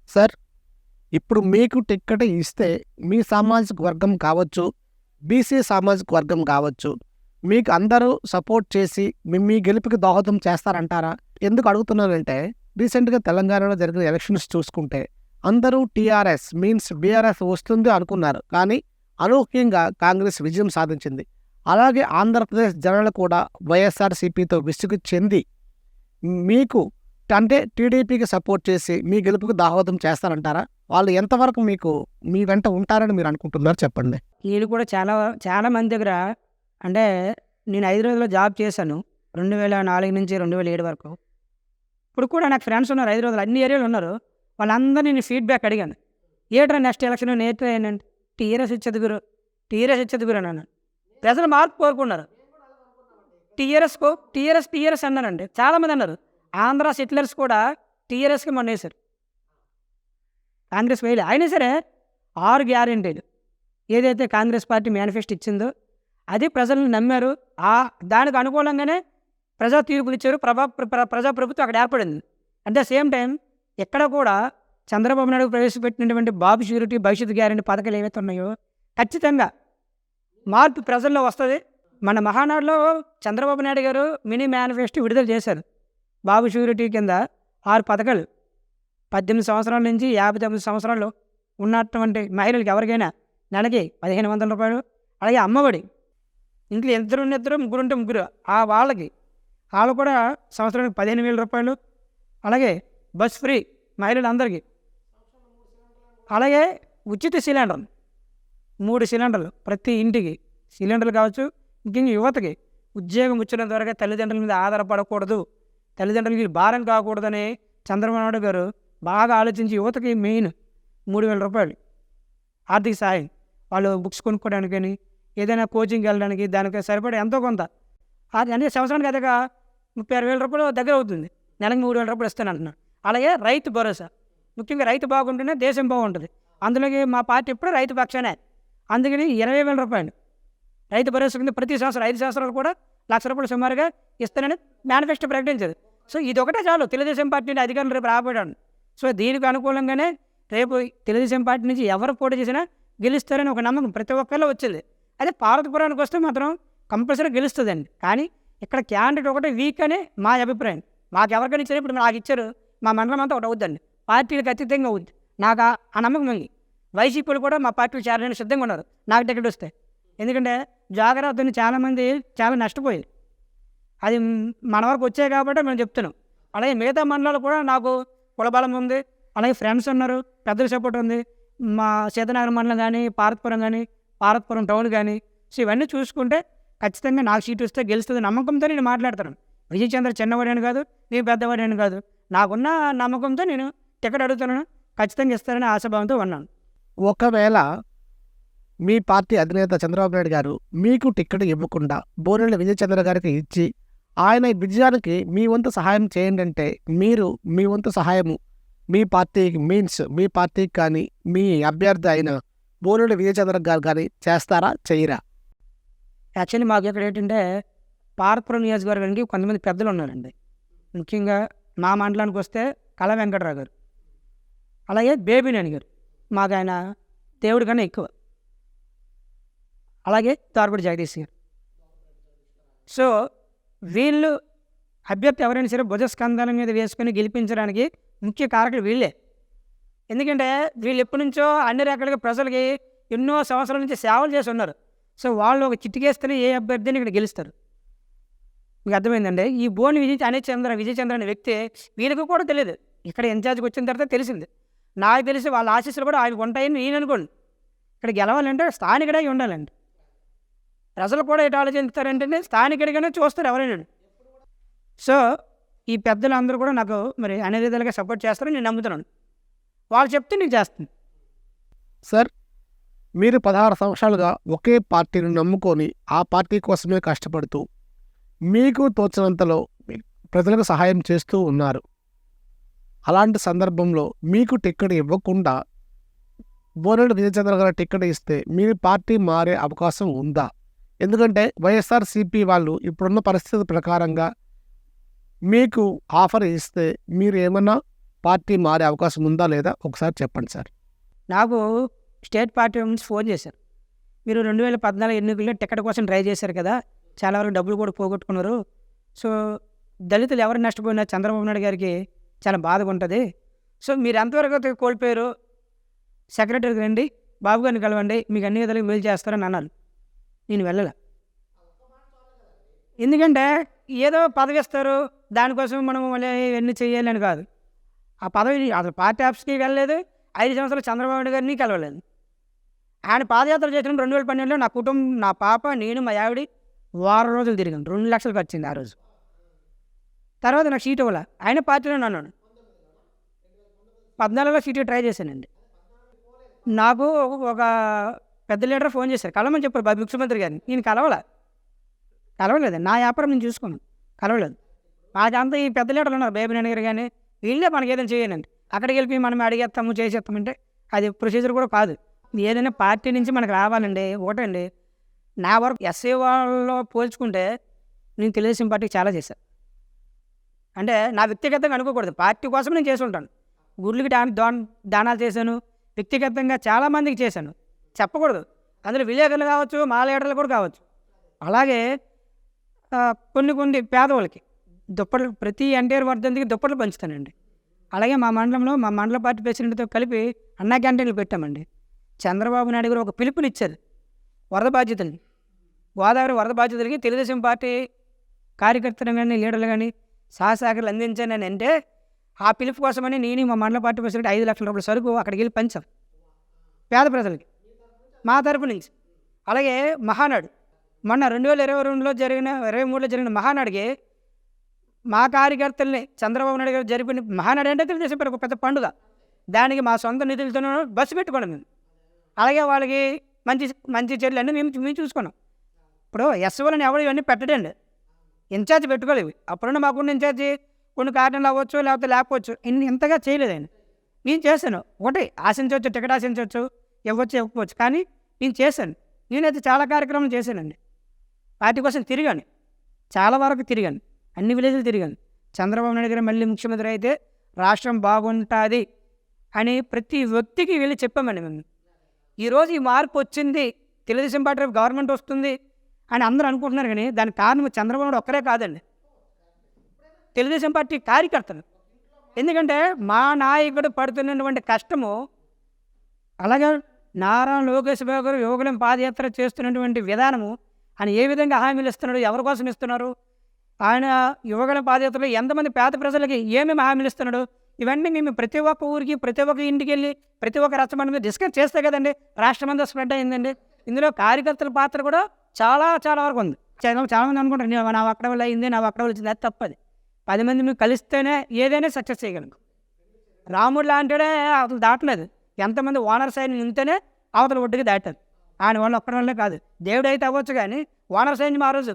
Sir, ఇప్పుడు మీకు ticket ఇస్తే మీ సామాజిక వర్గం కావచ్చు, బీసీ సామాజిక వర్గం కావచ్చు, మీకు అందరూ సపోర్ట్ చేసి మీ గెలుపుకి దోహదం చేస్తారంటారా? ఎందుకు అడుగుతున్నానంటే, రీసెంట్‌గా తెలంగాణలో జరిగిన ఎలక్షన్స్ చూసుకుంటే అందరూ టీఆర్ఎస్ మీన్స్ బీఆర్ఎస్ వస్తుంది అనుకున్నారు. కానీ అనూహ్యంగా కాంగ్రెస్ విజయం సాధించింది. అలాగే ఆంధ్రప్రదేశ్ జనాలు కూడా వైఎస్ఆర్‌సీపీతో విసుగు చెంది మీకు అంటే టీడీపీకి సపోర్ట్ చేసి మీ గెలుపుకి దోహదం చేస్తారంటారా? వాళ్ళు ఎంతవరకు మీకు మీ వెంట ఉంటారని మీరు అనుకుంటున్నారు చెప్పండి? నేను కూడా చాలా చాలా మంది దగ్గర అంటే నేను హైదరాబాద్‌లో జాబ్ చేశాను. 2004 నుంచి 2007 వరకు. ఇప్పుడు కూడా నాకు ఫ్రెండ్స్ ఉన్నారు హైదరాబాద్‌లో అన్ని ఏరియాలో ఉన్నారు. వాళ్ళందరిని నేను ఫీడ్‌బ్యాక్ అడిగాను. ఏంట్రా నెక్స్ట్ ఎలక్షన్ నేట్రా ఏంటంటే టీఆర్ఎస్ ఇచ్చేది గురు, టీఆర్ఎస్ ఇచ్చేది గురు అన్నాను. ప్రజలు మార్పు కోరుకున్నారు. టీఆర్ఎస్ అన్నారండి. చాలామంది అన్నారు. ఆంధ్ర సెటిలర్స్ కూడా టీఆర్ఎస్‌కి మొన్నేశారు. కాంగ్రెస్ వేయలే. అయినా సరే 6 గ్యారెంటీలు ఏదైతే కాంగ్రెస్ పార్టీ మేనిఫెస్టో ఇచ్చిందో అది ప్రజలను నమ్మారు. దానికి అనుకూలంగానే ప్రజా తీర్పులు ఇచ్చారు. ప్రజాప్రభుత్వం అక్కడ ఏర్పడింది. అట్ ద సేమ్ టైం ఎక్కడ కూడా చంద్రబాబు నాయుడు ప్రవేశపెట్టినటువంటి బాబు షూరిటీ భవిష్యత్ గ్యారెంటీ పథకాలు ఏవైతే ఉన్నాయో ఖచ్చితంగా మార్పు ప్రజల్లో వస్తుంది. మన మహానాడులో చంద్రబాబు నాయుడు గారు మినీ మేనిఫెస్టో విడుదల చేశారు. బాబు షూరిటీ కింద 6 పథకాలు 18 సంవత్సరాల నుంచి 59 సంవత్సరాలు ఉన్నటువంటి మహిళలకు ఎవరికైనా నెలకి 1500 రూపాయలు. అలాగే అమ్మఒడి ఇంట్లో ఇద్దరు ముగ్గురుంటే ముగ్గురు వాళ్ళు కూడా సంవత్సరానికి 15,000 రూపాయలు. అలాగే బస్ ఫ్రీ మహిళలందరికీ. అలాగే ఉచిత సిలిండర్ 3 సిలిండర్లు ప్రతి ఇంటికి సిలిండర్లు కావచ్చు. ముఖ్యంగా యువతకి ఉద్యోగం వచ్చిన ద్వారా తల్లిదండ్రుల మీద ఆధారపడకూడదు, తల్లిదండ్రులకి భారం కాకూడదని చంద్రబాబు నాయుడు గారు బాగా ఆలోచించి యువతకి మెయిన్ 3,000 రూపాయలు ఆర్థిక సాయం. వాళ్ళు బుక్స్ కొనుక్కోవడానికి కానీ ఏదైనా కోచింగ్కి వెళ్ళడానికి దానికి సరిపడే ఎంతో కొంత అది అన్ని సంవత్సరానికి అదగా 36,000 రూపాయలు దగ్గర అవుతుంది. నెలకు 3,000 రూపాయలు ఇస్తాను అంటున్నాను. అలాగే రైతు భరోసా ముఖ్యంగా రైతు బాగుంటేనే దేశం బాగుంటుంది. అందులోకి మా పార్టీ ఎప్పుడు రైతు పక్షానే. అందుకని 20,000 రూపాయలు రైతు భరోసా కింద ప్రతి సంవత్సరం 5 సంవత్సరాలు కూడా 1,00,000 రూపాయలు సుమారుగా ఇస్తానని మేనిఫెస్టో ప్రకటించదు. సో ఇది ఒకటే చాలు తెలుగుదేశం పార్టీ అధికారులు రేపు రాబోయాడు. సో దీనికి అనుకూలంగానే రేపు తెలుగుదేశం పార్టీ నుంచి ఎవరు పోటీ చేసినా గెలుస్తారని ఒక నమ్మకం ప్రతి ఒక్కరిలో వచ్చింది. అదే పార్వతీపురానికి వస్తే మాత్రం కంపల్సరీ గెలుస్తుందండి. కానీ ఇక్కడ క్యాండిడేట్ ఒకటే వీక్ అని మా అభిప్రాయం. మాకు ఎవరికైనా ఇచ్చారు, ఇప్పుడు నాకు ఇచ్చారు, మా మండలం అంతా ఒకటి అవుద్దండి. పార్టీలకు అతీతంగా అవుద్ది. నాకు ఆ నమ్మకం ఉంది. వైసీపీలు కూడా మా పార్టీలు చేరడానికి సిద్ధంగా ఉన్నారు నాకు టికెట్ వస్తే. ఎందుకంటే జాగ్రత్తని చాలామంది చాలా నష్టపోయారు. అది మన వరకు వచ్చాయి కాబట్టి మేము చెప్తున్నాం. అలాగే మిగతా మండలాలు కూడా నాకు కులబలం ఉంది. అలాగే ఫ్రెండ్స్ ఉన్నారు, పెద్దల సపోర్ట్ ఉంది. మా సీతనగరం మండలం కానీ పార్వతీపురం టౌన్ కానీ. సో ఇవన్నీ చూసుకుంటే ఖచ్చితంగా నాకు సీటు వస్తే గెలుస్తుంది నమ్మకంతో నేను మాట్లాడతాను. విజయ్ చంద్ర చిన్నవాడని కాదు, నేను పెద్దవాడని కాదు. నాకున్న నమ్మకంతో నేను టికెట్ అడుగుతున్నాను. ఖచ్చితంగా ఇస్తారని ఆశాభావంతో ఉన్నాను. ఒకవేళ మీ పార్టీ అధినేత చంద్రబాబు నాయుడు గారు మీకు టిక్కెట్ ఇవ్వకుండా బోరెల్లి విజయ్ చంద్ర గారికి ఇచ్చి ఆయన విజయానికి మీ వంతు సహాయం చేయండి అంటే మీరు మీ వంతు సహాయము మీ పార్టీకి మీన్స్ మీ పార్టీకి కానీ మీ అభ్యర్థి అయిన బోరెల్లి విజయ్ చంద్ర గారు కానీ చేస్తారా చేయరా? యాక్చువల్లీ మాకు ఇక్కడ ఏంటంటే పార్వతీపురం నియోజకవర్గానికి కొంతమంది పెద్దలు ఉన్నారండి. ముఖ్యంగా మా మండలానికి వస్తే కళ వెంకటరావు గారు, అలాగే బేబీనేని గారు మాకు ఆయన దేవుడి కన్నా ఎక్కువ. అలాగే తార్పడి జగదీష్ గారు. సో వీళ్ళు అభ్యర్థి ఎవరైనా సరే భుజస్కంధాల మీద వేసుకొని గెలిపించడానికి ముఖ్య కారకులు వీళ్ళే. ఎందుకంటే వీళ్ళు ఎప్పటి నుంచో అన్ని రకాలుగా ప్రజలకి ఎన్నో సంవత్సరాల నుంచి సేవలు చేసి ఉన్నారు. సో వాళ్ళు ఒక చిటికేస్తేనే ఏ అభ్యర్థిని ఇక్కడ గెలుస్తారు. మీకు అర్థమైందండి. ఈ బోని విజయ్ చంద్ర అనే వ్యక్తి వీళ్ళకి కూడా తెలియదు. ఇక్కడ ఇన్ఛార్జ్కి వచ్చిన తర్వాత తెలిసింది. నాకు తెలిసి వాళ్ళ ఆశీస్సులు కూడా ఆయనకు ఉంటాయని నేను అనుకోండి. ఇక్కడ గెలవాలంటే స్థానికుడే ఉండాలండి. ప్రజలు కూడా ఎటు ఆలోచిస్తారంటే స్థానికుడిగానే చూస్తారు ఎవరైనా. సో ఈ పెద్దలందరూ కూడా నాకు మరి అనే విధాలుగా సపోర్ట్ చేస్తారని నేను నమ్ముతున్నాను. వాళ్ళు చెప్తే నేను చేస్తాను. సార్, మీరు 16 సంవత్సరాలుగా ఒకే పార్టీని నమ్ముకొని ఆ పార్టీ కోసమే కష్టపడుతూ మీకు తోచినంతలో ప్రజలకు సహాయం చేస్తూ ఉన్నారు. అలాంటి సందర్భంలో మీకు టిక్కెట్ ఇవ్వకుండా బోరెల్లి విజయ్ చంద్ర గారు టిక్కెట్ ఇస్తే మీ పార్టీ మారే అవకాశం ఉందా? ఎందుకంటే వైఎస్ఆర్సీపీ వాళ్ళు ఇప్పుడున్న పరిస్థితి ప్రకారంగా మీకు ఆఫర్ ఇస్తే మీరు ఏమన్నా పార్టీ మారే అవకాశం ఉందా లేదా ఒకసారి చెప్పండి సార్. నాకు స్టేట్ పార్టీ నుంచి ఫోన్ చేశారు. మీరు 2014 ఎన్నికల్లో టికెట్ కోసం ట్రై చేశారు కదా, చాలా వరకు డబ్బులు కూడా పోగొట్టుకున్నారు. సో దళితులు ఎవరు నష్టపోయినా చంద్రబాబు నాయుడు గారికి చాలా బాధగా ఉంటుంది. సో మీరు ఎంతవరకు అయితే కోల్పోయారు, సెక్రటరీకి రండి, బాబు గారిని కలవండి, మీకు అన్ని విధాలుగా మేలు చేస్తారని అన్నారు. నేను వెళ్ళలే. ఎందుకంటే ఏదో పదవి ఇస్తారు, దానికోసం మనం మళ్ళీ ఇవన్నీ చేయాలని కాదు. ఆ పదవి అసలు పార్టీ ఆఫీస్కి వెళ్ళలేదు. 5 సంవత్సరాలు చంద్రబాబు నాయుడు గారిని కలవలేదు. ఆయన పాదయాత్ర చేసిన 2012లో నా కుటుంబం, నా పాప, నేను, మా ఆవిడ వారం రోజులు తిరిగాను. 2 లక్షలు ఖర్చింది ఆ రోజు. తర్వాత నాకు సీట్ ఇవ్వాల. ఆయన పార్టీలో అన్నాడు. 14లో సీటు ట్రై చేశానండి. నాకు ఒక పెద్ద లీడర్ ఫోన్ చేశారు, కలవమని చెప్పారు ముఖ్యమంత్రి గారిని. నేను కలవలేదు. నా వ్యాపారం నేను చూసుకున్నాను, కలవలేదు. మాదంతా ఈ పెద్ద లీడర్లు ఉన్నారు, బేబీ నాయుడు గారు కానీ, వీళ్ళే మనకి ఏదైనా చేయాలండి. అక్కడికి వెళ్ళి మనం అడిగేస్తాము, చేసేస్తామంటే అది ప్రొసీజర్ కూడా కాదు. ఏదైనా పార్టీ నుంచి మనకు రావాలండి. ఒకటండి, నా వరకు ఎస్ఏ వాళ్ళలో పోల్చుకుంటే నేను తెలుగుదేశం పార్టీకి చాలా చేశాను. అంటే నా వ్యక్తిగతంగా అనుకోకూడదు, పార్టీ కోసం నేను చేసి ఉంటాను. గుడ్లకి దానాలు చేశాను, వ్యక్తిగతంగా చాలామందికి చేశాను, చెప్పకూడదు. అందులో విలేకరులు కావచ్చు, మా లీడర్లు కూడా కావచ్చు. అలాగే కొన్ని పేదవాళ్ళకి దుప్పట్లు, ప్రతి ఎన్టీఆర్ వర్ధంతికి దుప్పట్లు పంచుతానండి. అలాగే మా మండలంలో మా మండల పార్టీ ప్రెసిడెంట్తో కలిపి అన్నా క్యాంటీన్లు పెట్టామండి. చంద్రబాబు నాయుడు గారు ఒక పిలుపునిచ్చారు, వరద బాధ్యతల్ని, గోదావరి వరద బాధ్యతలకి తెలుగుదేశం పార్టీ కార్యకర్తలు కానీ లీడర్లు కానీ సహకారాలు అందించానని అంటే, ఆ పిలుపు కోసమని నేను మా మండల పార్టీ ప్రెసిడెంట్ 5 లక్షల రూపాయల సరుకు అక్కడికి వెళ్ళి పంచాం పేద ప్రజలకి, మా తరపు నుంచి. అలాగే మహానాడు, మొన్న 2022లో జరిగిన 23లో జరిగిన మహానాడుకి మా కార్యకర్తల్ని చంద్రబాబు నాయుడు గారు జరిపిన మహానాడు అంటే తెలుగుదేశం పార్టీ ఒక పెద్ద పండుగ. దానికి మా సొంత నిధులతో బస్సు పెట్టుకోవడం మేము. అలాగే వాళ్ళకి మంచి చర్యలు అన్నీ మేము చూసుకున్నాం. ఇప్పుడు ఎస్ఓలని ఎవరు ఇవన్నీ పెట్టడండి, ఇన్ఛార్జ్ పెట్టుకోలేవి. అప్పుడున్న మాకున్న ఇన్ఛార్జి కొన్ని కారణాలు అవ్వచ్చు, లేకపోవచ్చు, ఇంతగా చేయలేదు ఆయన. నేను చేశాను. ఒకటి ఆశించవచ్చు, టికెట్ ఆశించవచ్చు, ఇవ్వచ్చు, కానీ నేను చేశాను. నేనైతే చాలా కార్యక్రమాలు చేశానండి. పార్టీ కోసం తిరిగాను, చాలా వరకు తిరిగాను, అన్ని విలేజ్లు తిరిగాను. చంద్రబాబు నాయుడు గారు మళ్ళీ ముఖ్యమంత్రి అయితే రాష్ట్రం బాగుంటుంది అని ప్రతి వ్యక్తికి వెళ్ళి చెప్పామండి మేము. ఈరోజు ఈ మార్పు వచ్చింది, తెలుగుదేశం పార్టీ గవర్నమెంట్ వస్తుంది అని అందరూ అనుకుంటున్నారు, కానీ దానికి కారణం చంద్రబాబు నాయుడు ఒక్కరే కాదండి, తెలుగుదేశం పార్టీ కార్యకర్తలు. ఎందుకంటే మా నాయకుడు పడుతున్నటువంటి కష్టము, అలాగే నారా లోకేష్ బాబు గారు యువకులం పాదయాత్ర చేస్తున్నటువంటి విధానము, ఆయన ఏ విధంగా హామీలు ఇస్తున్నాడు, ఎవరి కోసం ఇస్తున్నారు, ఆయన యువకులం పాదయాత్రలో ఎంతమంది పేద ప్రజలకి ఏమేమి హామీలు ఇస్తున్నాడు, ఇవన్నీ మేము ప్రతి ఒక్క ఊరికి, ప్రతి ఒక్క ఇంటికి వెళ్ళి, ప్రతి ఒక్క రచ్చబండి మీద డిస్కస్ చేస్తే కదండి రాష్ట్రం అంతా స్ప్రెడ్ అయిందండి. ఇందులో కార్యకర్తల పాత్ర కూడా చాలా వరకు ఉంది. చాలామంది అనుకుంటారు నా అక్కడ వల్ల అయింది, నా అక్కడ వల్ల వచ్చింది. అది తప్పది. 10 మంది మేము కలిస్తేనే ఏదైనా సక్సెస్ చేయగలం. రాముడు లాంటిడే అసలు దాటలేదు. ఎంతమంది ఓనర్ సైన్యం ఉంటేనే అవతల ఒడ్డుకి దాటారు. ఆయన వాళ్ళు ఒక్కడి వల్లే కాదు, దేవుడు అయితే అవ్వచ్చు, కానీ ఓనర్ సైన్యం ఆ రోజు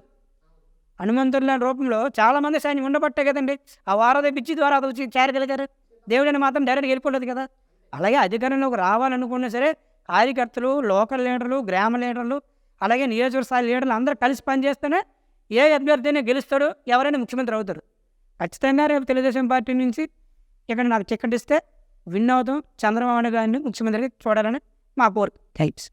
హనుమంతుల రూపంలో చాలామంది సైన్యం ఉండబట్టే కదండి ఆ వారద పిచ్చి ద్వారా వచ్చి చేరగలిగారు. దేవుడిని మాత్రం డైరెక్ట్గా వెళ్ళిపోలేదు కదా. అలాగే అధికారంలోకి రావాలనుకున్నా సరే కార్యకర్తలు, లోకల్ లీడర్లు, గ్రామ లీడర్లు, అలాగే నియోజకవర్గ స్థాయి లీడర్లు అందరూ కలిసి పనిచేస్తేనే ఏ అభ్యర్థిని గెలుస్తాడు, ఎవరైనా ముఖ్యమంత్రి అవుతారు. ఖచ్చితంగా రేపు తెలుగుదేశం పార్టీ నుంచి ఇక్కడ నాకు టికెట్ ఇస్తే విన్ అవుతాం, చంద్రబాబు నాయుడు గారిని ముఖ్యమంత్రిగా చూడాలని మా కోరిక. థ్యాంక్స్.